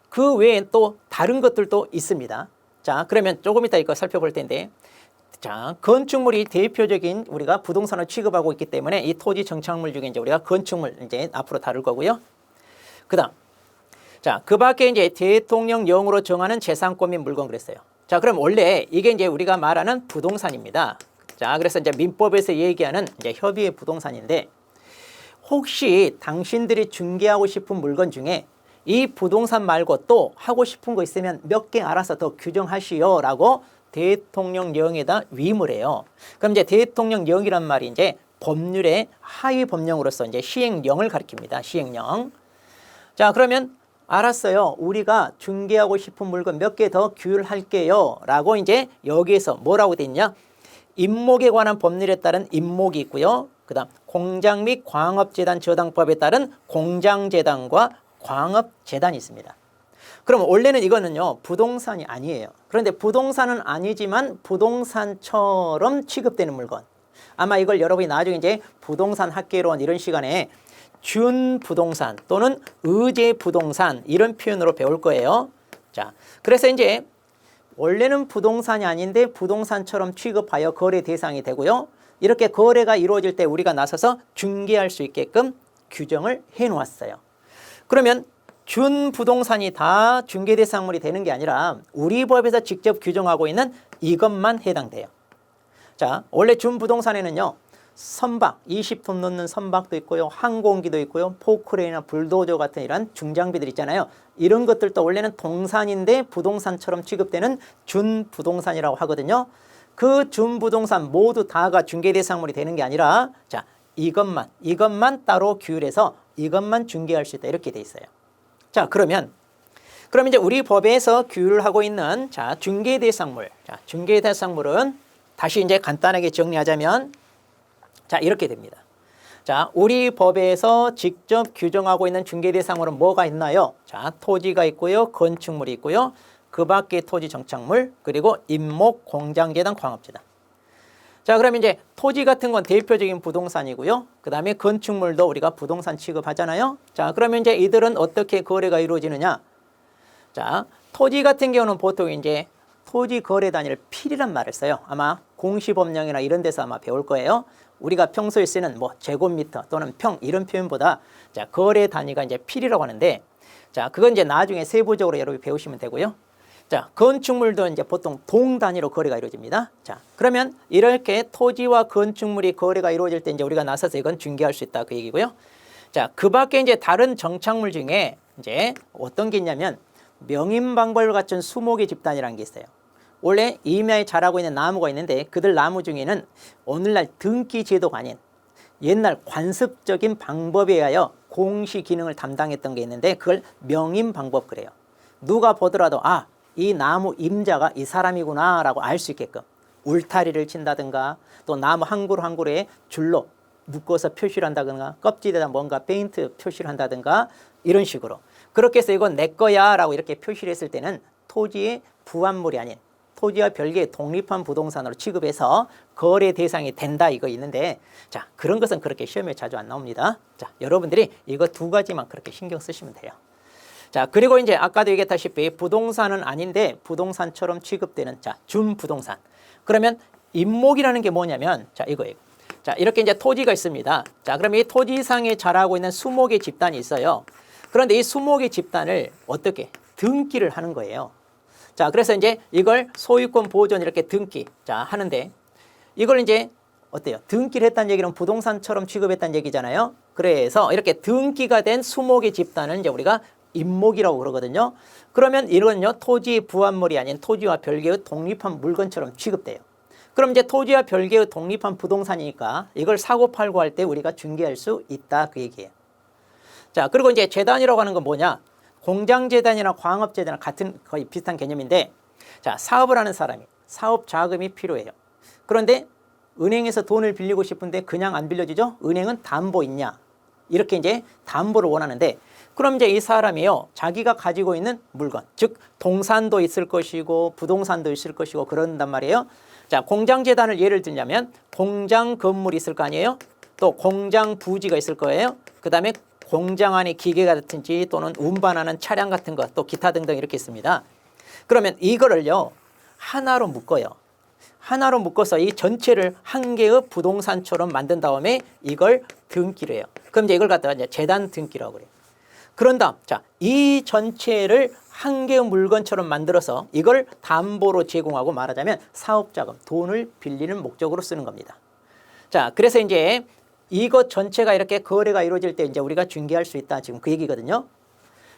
그 외에 또 다른 것들도 있습니다. 자, 그러면 조금 이따 이거 살펴볼 텐데, 자, 건축물이 대표적인 우리가 부동산을 취급하고 있기 때문에 이 토지 정착물 중에 이제 우리가 건축물 이제 앞으로 다룰 거고요. 그다음, 자, 그 밖에 이제 대통령령으로 정하는 재산권 및 물건 그랬어요. 자, 그럼 원래 이게 이제 우리가 말하는 부동산입니다. 자, 그래서 이제 민법에서 얘기하는 이제 협의의 부동산인데, 혹시 당신들이 중개하고 싶은 물건 중에 이 부동산 말고 또 하고 싶은 거 있으면 몇 개 알아서 더 규정하시오라고 대통령령에다 위임을 해요. 그럼 이제 대통령령이란 말이 이제 법률의 하위 법령으로서 이제 시행령을 가리킵니다. 시행령. 자, 그러면 알았어요. 우리가 중개하고 싶은 물건 몇 개 더 규율할게요. 라고 이제 여기에서 뭐라고 돼 있냐? 임목에 관한 법률에 따른 임목이 있고요. 그 다음 공장 및 광업재단 저당법에 따른 공장재단과 광업재단이 있습니다. 그럼 원래는 이거는요, 부동산이 아니에요. 그런데 부동산은 아니지만 부동산처럼 취급되는 물건. 아마 이걸 여러분이 나중에 이제 부동산 학개론 이런 시간에 준부동산 또는 의제부동산 이런 표현으로 배울 거예요. 자, 그래서 이제 원래는 부동산이 아닌데 부동산처럼 취급하여 거래 대상이 되고요. 이렇게 거래가 이루어질 때 우리가 나서서 중개할 수 있게끔 규정을 해 놓았어요. 그러면 준부동산이 다 중개 대상물이 되는 게 아니라 우리 법에서 직접 규정하고 있는 이것만 해당돼요. 자, 원래 준부동산에는요, 선박, 20톤 넣는 선박도 있고요, 항공기도 있고요, 포크레인이나 불도저 같은 이런 중장비들 있잖아요. 이런 것들도 원래는 동산인데 부동산처럼 취급되는 준부동산이라고 하거든요. 그 준부동산 모두 다가 중개대상물이 되는 게 아니라, 자, 이것만 따로 규율해서 이것만 중개할 수 있다 이렇게 돼 있어요. 자, 그럼 이제 우리 법에서 규율하고 있는 자, 중개대상물. 자, 중개대상물은 다시 이제 간단하게 정리하자면 자, 이렇게 됩니다. 자, 우리 법에서 직접 규정하고 있는 중개대상물은 뭐가 있나요? 자, 토지가 있고요, 건축물이 있고요, 그 밖에 토지 정착물, 그리고 임목, 공장재단, 광업재단. 자, 그러면 이제 토지 같은 건 대표적인 부동산이고요. 그 다음에 건축물도 우리가 부동산 취급하잖아요. 자, 그러면 이제 이들은 어떻게 거래가 이루어지느냐? 자, 토지 같은 경우는 보통 이제 토지 거래 단위를 필이란 말을 써요. 아마 공시법령이나 이런 데서 아마 배울 거예요. 우리가 평소에 쓰는 뭐 제곱미터 또는 평 이런 표현보다 자, 거래 단위가 이제 필이라고 하는데, 자, 그건 이제 나중에 세부적으로 여러분이 배우시면 되고요. 자, 건축물도 이제 보통 동 단위로 거래가 이루어집니다. 자, 그러면 이렇게 토지와 건축물이 거래가 이루어질 때 이제 우리가 나서서 이건 중개할 수 있다 그 얘기고요. 자, 그 밖에 이제 다른 정착물 중에 이제 어떤 게 있냐면 명인방벌 같은 수목의 집단이라는 게 있어요. 원래 임야에 자라고 있는 나무가 있는데 그들 나무 중에는 오늘날 등기 제도가 아닌 옛날 관습적인 방법에 의하여 공시 기능을 담당했던 게 있는데 그걸 명인방법 그래요. 누가 보더라도 아, 이 나무 임자가 이 사람이구나 라고 알 수 있게끔 울타리를 친다든가 또 나무 한 그루 한 그루에 줄로 묶어서 표시를 한다든가 껍질에다 뭔가 페인트 표시를 한다든가 이런 식으로 그렇게 해서 이건 내 거야 라고 이렇게 표시를 했을 때는 토지의 부합물이 아닌 토지와 별개의 독립한 부동산으로 취급해서 거래 대상이 된다 이거 있는데, 자, 그런 것은 그렇게 시험에 자주 안 나옵니다. 자, 여러분들이 이거 두 가지만 그렇게 신경 쓰시면 돼요. 자, 그리고 이제 아까도 얘기했다시피 부동산은 아닌데 부동산처럼 취급되는 자, 준부동산. 그러면 임목이라는 게 뭐냐면 자, 이거예요. 자, 이렇게 이제 토지가 있습니다. 자, 그럼 이 토지상에 자라고 있는 수목의 집단이 있어요. 그런데 이 수목의 집단을 어떻게 등기를 하는 거예요. 자, 그래서 이제 이걸 소유권 보존 이렇게 등기 자 하는데 이걸 이제 어때요? 등기를 했다는 얘기는 부동산처럼 취급했다는 얘기잖아요. 그래서 이렇게 등기가 된 수목의 집단은 이제 우리가 임목이라고 그러거든요. 그러면 이건요 토지의 부합물이 아닌 토지와 별개의 독립한 물건처럼 취급돼요. 그럼 이제 토지와 별개의 독립한 부동산이니까 이걸 사고 팔고 할 때 우리가 중개할 수 있다 그 얘기예요. 자, 그리고 이제 재단이라고 하는 건 뭐냐? 공장재단이나 광업재단이나 같은 거의 비슷한 개념인데 자, 사업을 하는 사람이 사업 자금이 필요해요. 그런데 은행에서 돈을 빌리고 싶은데 그냥 안 빌려주죠? 은행은 담보 있냐? 이렇게 이제 담보를 원하는데 그럼 이제 이 사람이요 자기가 가지고 있는 물건 즉 동산도 있을 것이고 부동산도 있을 것이고 그런단 말이에요. 자, 공장재단을 예를 들자면 공장 건물이 있을 거 아니에요? 또 공장 부지가 있을 거예요. 그 다음에 공장 안에 기계 같은지 또는 운반하는 차량 같은 것 또 기타 등등 이렇게 있습니다. 그러면 이거를요 하나로 묶어요. 하나로 묶어서 이 전체를 한 개의 부동산처럼 만든 다음에 이걸 등기를 해요. 그럼 이제 이걸 갖다가 이제 재단 등기라고 그래요. 그런 다음, 자, 이 전체를 한 개의 물건처럼 만들어서 이걸 담보로 제공하고 말하자면 사업자금, 돈을 빌리는 목적으로 쓰는 겁니다. 자, 그래서 이제 이것 전체가 이렇게 거래가 이루어질 때 이제 우리가 중개할 수 있다. 지금 그 얘기거든요.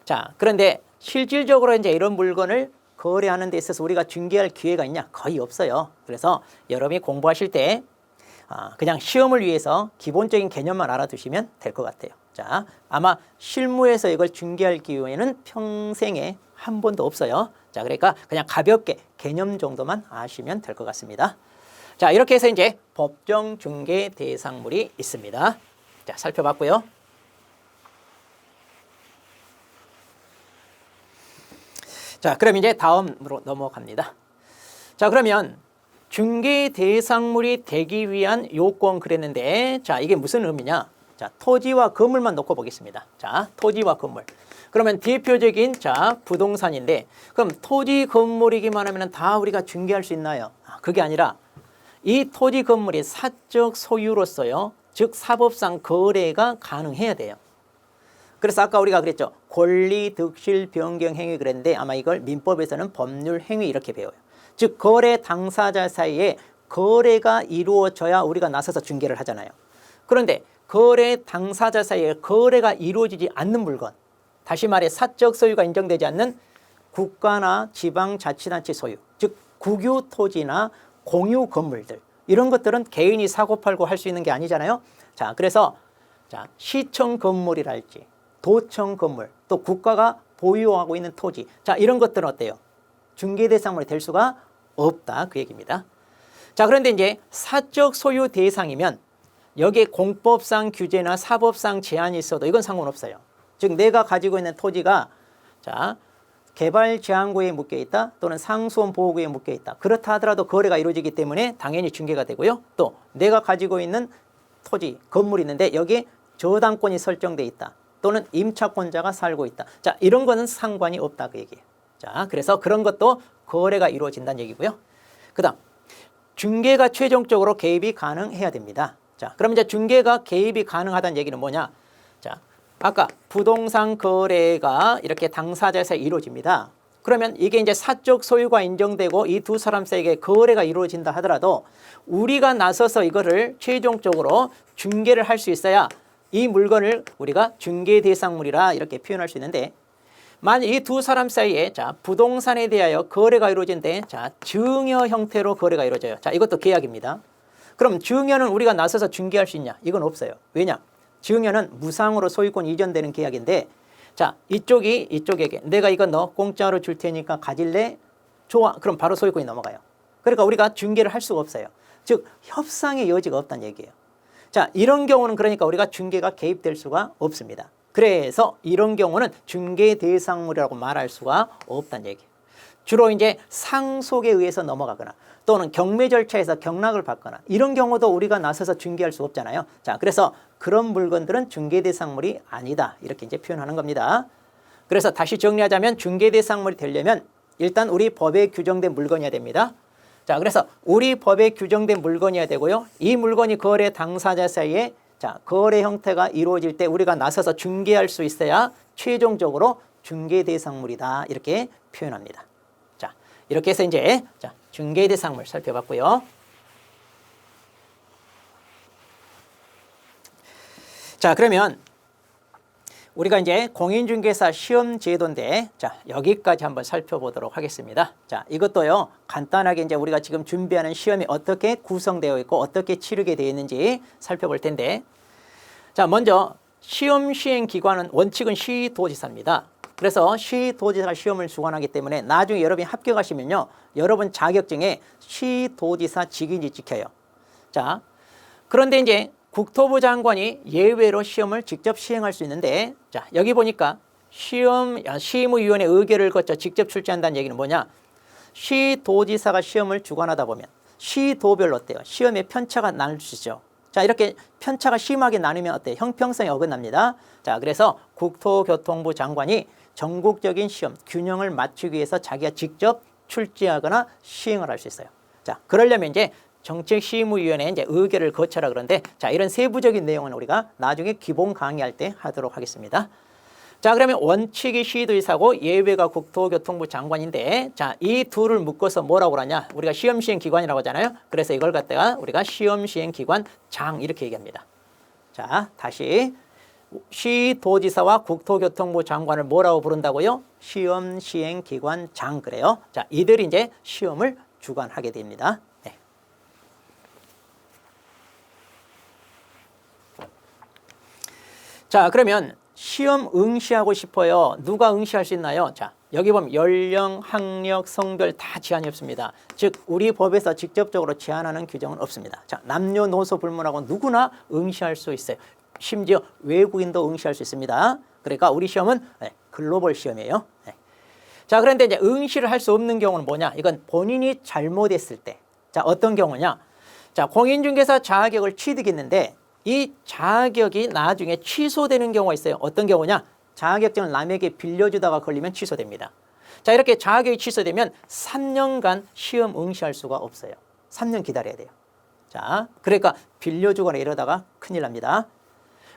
자, 그런데 실질적으로 이제 이런 물건을 거래하는 데 있어서 우리가 중개할 기회가 있냐? 거의 없어요. 그래서 여러분이 공부하실 때 그냥 시험을 위해서 기본적인 개념만 알아두시면 될 것 같아요. 자, 아마 실무에서 이걸 중개할 기회는 평생에 한 번도 없어요. 자, 그러니까 그냥 가볍게 개념 정도만 아시면 될 것 같습니다. 자, 이렇게 해서 이제 법정 중개 대상물이 있습니다. 자, 살펴봤고요. 자, 그럼 이제 다음으로 넘어갑니다. 자, 그러면 중개 대상물이 되기 위한 요건 그랬는데 자, 이게 무슨 의미냐? 자, 토지와 건물만 놓고 보겠습니다. 자, 토지와 건물. 그러면 대표적인 자, 부동산인데 그럼 토지 건물이기만 하면 다 우리가 중개할 수 있나요? 그게 아니라 이 토지 건물이 사적 소유로서요. 즉 사법상 거래가 가능해야 돼요. 그래서 아까 우리가 그랬죠. 권리, 득실, 변경 행위 그랬는데 아마 이걸 민법에서는 법률 행위 이렇게 배워요. 즉 거래 당사자 사이에 거래가 이루어져야 우리가 나서서 중개를 하잖아요. 그런데 거래 당사자 사이에 거래가 이루어지지 않는 물건, 다시 말해 사적 소유가 인정되지 않는 국가나 지방자치단체 소유, 즉 국유 토지나 공유 건물들 이런 것들은 개인이 사고팔고 할 수 있는 게 아니잖아요. 자, 그래서 자, 시청 건물이랄지 도청 건물 또 국가가 보유하고 있는 토지 자, 이런 것들은 어때요? 중개 대상물이 될 수가 없다 그 얘기입니다. 자, 그런데 이제 사적 소유 대상이면 여기에 공법상 규제나 사법상 제한이 있어도 이건 상관없어요. 즉 내가 가지고 있는 토지가 자, 개발제한구에 묶여 있다 또는 상수원 보호구에 묶여 있다. 그렇다 하더라도 거래가 이루어지기 때문에 당연히 중개가 되고요. 또 내가 가지고 있는 토지, 건물이 있는데 여기에 저당권이 설정돼 있다. 또는 임차권자가 살고 있다. 자, 이런 거는 상관이 없다 그 얘기예요. 자, 그래서 그런 것도 거래가 이루어진다는 얘기고요. 그 다음 중개가 최종적으로 개입이 가능해야 됩니다. 자, 그럼 이제 중개가 개입이 가능하다는 얘기는 뭐냐? 자, 아까 부동산 거래가 이렇게 당사자 사이에 이루어집니다. 그러면 이게 이제 사적 소유가 인정되고 이 두 사람 사이에 거래가 이루어진다 하더라도 우리가 나서서 이거를 최종적으로 중개를 할 수 있어야 이 물건을 우리가 중개 대상물이라 이렇게 표현할 수 있는데 만약 이 두 사람 사이에 자, 부동산에 대하여 거래가 이루어진데 자, 증여 형태로 거래가 이루어져요. 자, 이것도 계약입니다. 그럼 증여는 우리가 나서서 중개할 수 있냐? 이건 없어요. 왜냐? 증여는 무상으로 소유권 이전되는 계약인데 자, 이쪽이 이쪽에게 내가 이거 너 공짜로 줄 테니까 가질래? 좋아. 그럼 바로 소유권이 넘어가요. 그러니까 우리가 중개를 할 수가 없어요. 즉 협상의 여지가 없다는 얘기예요. 자, 이런 경우는 그러니까 우리가 중개가 개입될 수가 없습니다. 그래서 이런 경우는 중개 대상물이라고 말할 수가 없다는 얘기예요. 주로 이제 상속에 의해서 넘어가거나 또는 경매 절차에서 경락을 받거나 이런 경우도 우리가 나서서 중개할 수 없잖아요. 자, 그래서 그런 물건들은 중개 대상물이 아니다. 이렇게 이제 표현하는 겁니다. 그래서 다시 정리하자면 중개대상물이 되려면 일단 우리 법에 규정된 물건이어야 됩니다. 자, 그래서 우리 법에 규정된 물건이어야 되고요. 이 물건이 거래 당사자 사이에 자, 거래 형태가 이루어질 때 우리가 나서서 중개할 수 있어야 최종적으로 중개대상물이다. 이렇게 표현합니다. 자, 이렇게 해서 이제 자, 중개대상물 살펴봤고요. 자, 그러면 우리가 이제 공인중개사 시험 제도인데 자, 여기까지 한번 살펴보도록 하겠습니다. 자, 이것도요 간단하게 이제 우리가 지금 준비하는 시험이 어떻게 구성되어 있고 어떻게 치르게 되어 있는지 살펴볼 텐데 자, 먼저 시험 시행 기관은 원칙은 시도지사입니다. 그래서 시도지사 시험을 주관하기 때문에 나중에 여러분이 합격하시면요 여러분 자격증에 시도지사 직인이 찍혀요. 자, 그런데 이제 국토부 장관이 예외로 시험을 직접 시행할 수 있는데 자, 여기 보니까 시의무위원회 의결을 거쳐 직접 출제한다는 얘기는 뭐냐? 시도지사가 시험을 주관하다 보면 시도별로 어때요? 시험의 편차가 나눌 수 있죠. 자, 이렇게 편차가 심하게 나누면 어때요? 형평성이 어긋납니다. 자, 그래서 국토교통부 장관이 전국적인 시험 균형을 맞추기 위해서 자기가 직접 출제하거나 시행을 할 수 있어요. 자, 그러려면 이제 정책시의무위원회에 이제 의결을 거쳐라 그런데 자, 이런 세부적인 내용은 우리가 나중에 기본 강의할 때 하도록 하겠습니다. 자, 그러면 원칙이 시도지사고 예외가 국토교통부 장관인데 자, 이 둘을 묶어서 뭐라고 그러냐? 우리가 시험시행기관이라고 하잖아요. 그래서 이걸 갖다가 우리가 시험시행기관 장 이렇게 얘기합니다. 자, 다시 시도지사와 국토교통부 장관을 뭐라고 부른다고요? 시험시행기관 장 그래요. 자, 이들이 이제 시험을 주관하게 됩니다. 네. 자, 그러면 시험 응시하고 싶어요. 누가 응시할 수 있나요? 자, 여기 보면 연령, 학력, 성별 다 제한이 없습니다. 즉 우리 법에서 직접적으로 제한하는 규정은 없습니다. 자, 남녀노소 불문하고 누구나 응시할 수 있어요. 심지어 외국인도 응시할 수 있습니다. 그러니까 우리 시험은 글로벌 시험이에요. 자, 그런데 이제 응시를 할 수 없는 경우는 뭐냐? 이건 본인이 잘못했을 때. 자, 어떤 경우냐? 자, 공인중개사 자격을 취득했는데 이 자격이 나중에 취소되는 경우가 있어요. 어떤 경우냐? 자격증을 남에게 빌려주다가 걸리면 취소됩니다. 자, 이렇게 자격이 취소되면 3년간 시험 응시할 수가 없어요. 3년 기다려야 돼요. 자, 그러니까 빌려주거나 이러다가 큰일 납니다.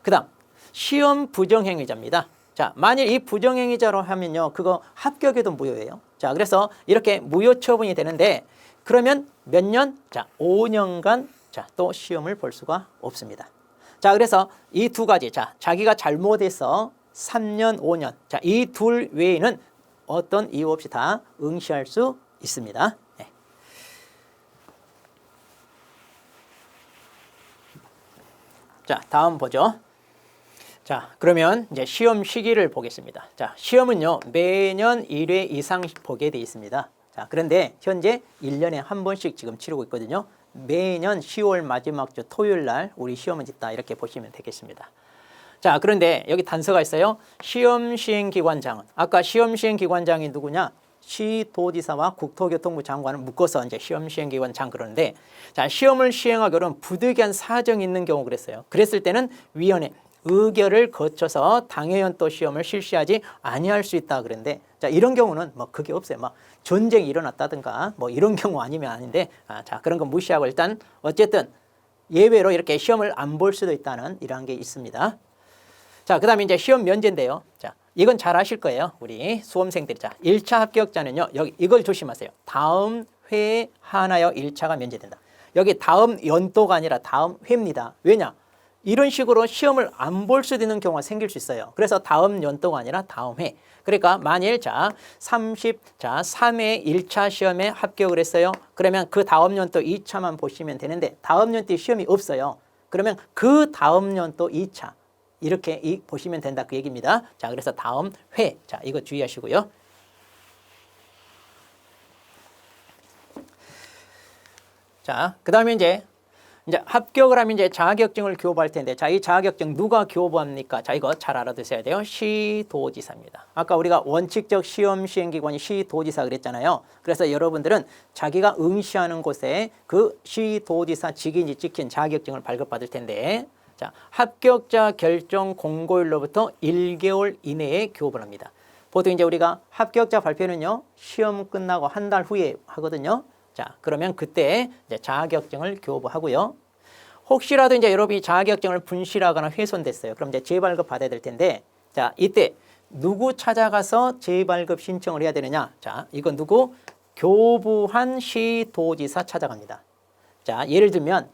그 다음 시험 부정행위자입니다. 자, 만일 이 부정행위자로 하면요 그거 합격해도 무효예요. 자, 그래서 이렇게 무효 처분이 되는데 그러면 몇 년? 자, 5년간 자, 또 시험을 볼 수가 없습니다. 자, 그래서 이 두 가지 자, 자기가 잘못해서 3년, 5년 자, 이 둘 외에는 어떤 이유 없이 다 응시할 수 있습니다. 네. 자, 다음 보죠. 자, 그러면 이제 시험 시기를 보겠습니다. 자, 시험은요 매년 1회 이상 보게 돼 있습니다. 자, 그런데 현재 1년에 한 번씩 지금 치르고 있거든요. 매년 10월 마지막 주 토요일 날 우리 시험을 있다 이렇게 보시면 되겠습니다. 자, 그런데 여기 단서가 있어요. 시험시행기관장은 아까 시험시행기관장이 누구냐? 시도지사와 국토교통부 장관을 묶어서 이제 시험시행기관장 그러는데 자, 시험을 시행하기로는 부득이한 사정이 있는 경우 그랬어요. 그랬을 때는 위원회 의결을 거쳐서 당해연도 시험을 실시하지 아니할 수 있다 그랬는데 자, 이런 경우는 뭐 그게 없어요. 막 전쟁이 일어났다든가 뭐 이런 경우 아니면 아닌데 자, 그런 거 무시하고 일단 어쨌든 예외로 이렇게 시험을 안 볼 수도 있다는 이런 게 있습니다. 자, 그 다음에 이제 시험 면제인데요. 자, 이건 잘 아실 거예요. 우리 수험생들이. 자, 1차 합격자는요. 여기 이걸 조심하세요. 다음 회에 한하여 1차가 면제된다. 여기 다음 연도가 아니라 다음 회입니다. 왜냐? 이런 식으로 시험을 안 볼 수도 있는 경우가 생길 수 있어요. 그래서 다음 연도가 아니라 다음 회. 그러니까 만일 자 3회 1차 시험에 합격을 했어요. 그러면 그 다음 연도 2차만 보시면 되는데 다음 연도에 시험이 없어요. 그러면 그 다음 연도 2차 이렇게 보시면 된다 그 얘기입니다. 자, 그래서 다음 회. 자, 이거 주의하시고요. 자, 그 다음에 이제 합격을 하면 이제 자격증을 교부할 텐데 자, 이 자격증 누가 교부합니까? 자, 이거 잘 알아두셔야 돼요. 시도지사입니다. 아까 우리가 원칙적 시험 시행기관이 시도지사 그랬잖아요. 그래서 여러분들은 자기가 응시하는 곳에 그 시도지사 직인이 찍힌 자격증을 발급받을 텐데 자, 합격자 결정 공고일로부터 1개월 이내에 교부를 합니다. 보통 이제 우리가 합격자 발표는요, 시험 끝나고 한 달 후에 하거든요. 자, 그러면 그때 이제 자격증을 교부하고요. 혹시라도 이제 여러분이 자격증을 분실하거나 훼손됐어요. 그럼 이제 재발급 받아야 될 텐데, 자, 이때 누구 찾아가서 재발급 신청을 해야 되느냐? 자, 이건 누구? 교부한 시도지사 찾아갑니다. 자, 예를 들면,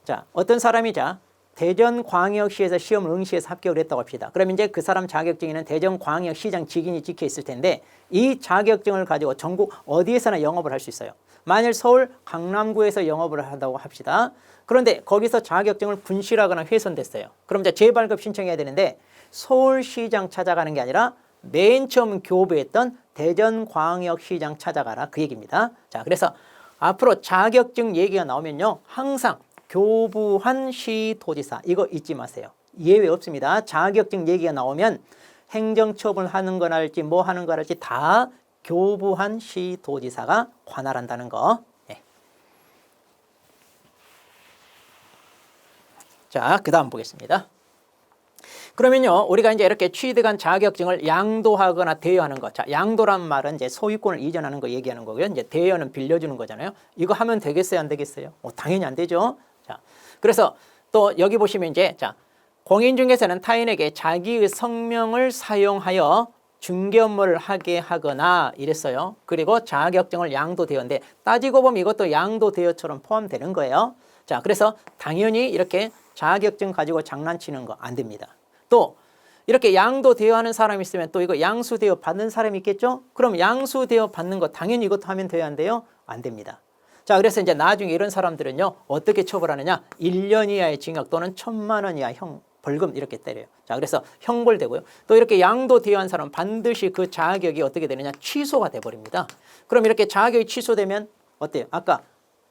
자, 어떤 사람이 자, 대전광역시에서 시험을 응시해서 합격을 했다고 합시다. 그럼 이제 그 사람 자격증에는 대전광역시장 직인이 찍혀 있을 텐데 이 자격증을 가지고 전국 어디에서나 영업을 할 수 있어요. 만일 서울 강남구에서 영업을 한다고 합시다. 그런데 거기서 자격증을 분실하거나 훼손됐어요. 그럼 이제 재발급 신청해야 되는데 서울시장 찾아가는 게 아니라 맨 처음 교부했던 대전광역시장 찾아가라 그 얘기입니다. 자, 그래서 앞으로 자격증 얘기가 나오면요, 항상 교부한 시도지사 이거 잊지 마세요. 예외 없습니다. 자격증 얘기가 나오면 행정처분 하는 거나 할지 뭐 하는 거나 할지 다 교부한 시도지사가 관할한다는 거. 네. 자, 그 다음 보겠습니다. 그러면요, 우리가 이제 이렇게 취득한 자격증을 양도하거나 대여하는 거. 자, 양도란 말은 이제 소유권을 이전하는 거 얘기하는 거고요. 이제 대여는 빌려주는 거잖아요. 이거 하면 되겠어요, 안 되겠어요? 당연히 안 되죠. 자, 그래서 또 여기 보시면 이제 자, 공인중개사는 타인에게 자기의 성명을 사용하여 중개 업무를 하게 하거나 이랬어요. 그리고 자격증을 양도대여인데 따지고 보면 이것도 양도대여처럼 포함되는 거예요. 자, 그래서 당연히 이렇게 자격증 가지고 장난치는 거 안 됩니다. 또 이렇게 양도대여하는 사람이 있으면 또 이거 양수대여 받는 사람이 있겠죠? 그럼 양수대여 받는 거 당연히 이것도 하면 돼야 안 돼요? 안 됩니다. 자, 그래서 이제 나중에 이런 사람들은요, 어떻게 처벌하느냐? 1년 이하의 징역 또는 1,000만 원 이하 벌금 이렇게 때려요. 자, 그래서 형벌되고요. 또 이렇게 양도 대여한 사람은 반드시 그 자격이 어떻게 되느냐? 취소가 돼버립니다. 그럼 이렇게 자격이 취소되면 어때요? 아까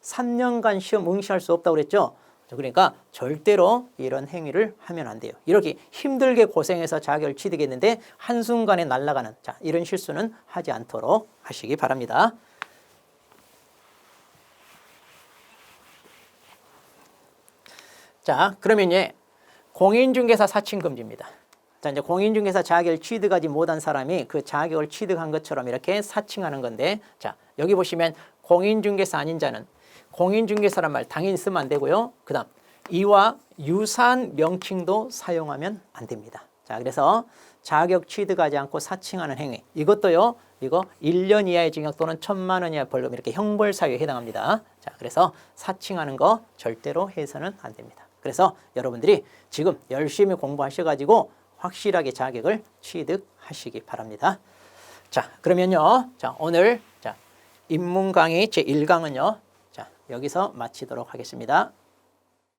3년간 시험 응시할 수 없다고 그랬죠? 그러니까 절대로 이런 행위를 하면 안 돼요. 이렇게 힘들게 고생해서 자격을 취득했는데 한순간에 날아가는 자, 이런 실수는 하지 않도록 하시기 바랍니다. 자, 그러면 이제 공인중개사 사칭금지입니다. 자, 이제 공인중개사 자격을 취득하지 못한 사람이 그 자격을 취득한 것처럼 이렇게 사칭하는 건데, 자, 여기 보시면 공인중개사 아닌 자는 공인중개사란 말 당연히 쓰면 안 되고요. 그 다음 이와 유사한 명칭도 사용하면 안 됩니다. 자, 그래서 자격 취득하지 않고 사칭하는 행위 이것도요, 이거 1년 이하의 징역 또는 1,000만 원 이하의 벌금 이렇게 형벌 사유에 해당합니다. 자, 그래서 사칭하는 거 절대로 해서는 안 됩니다. 그래서 여러분들이 지금 열심히 공부하셔가지고 확실하게 자격을 취득하시기 바랍니다. 자, 그러면요, 자, 오늘 자, 입문 강의 제1강은요, 자, 여기서 마치도록 하겠습니다.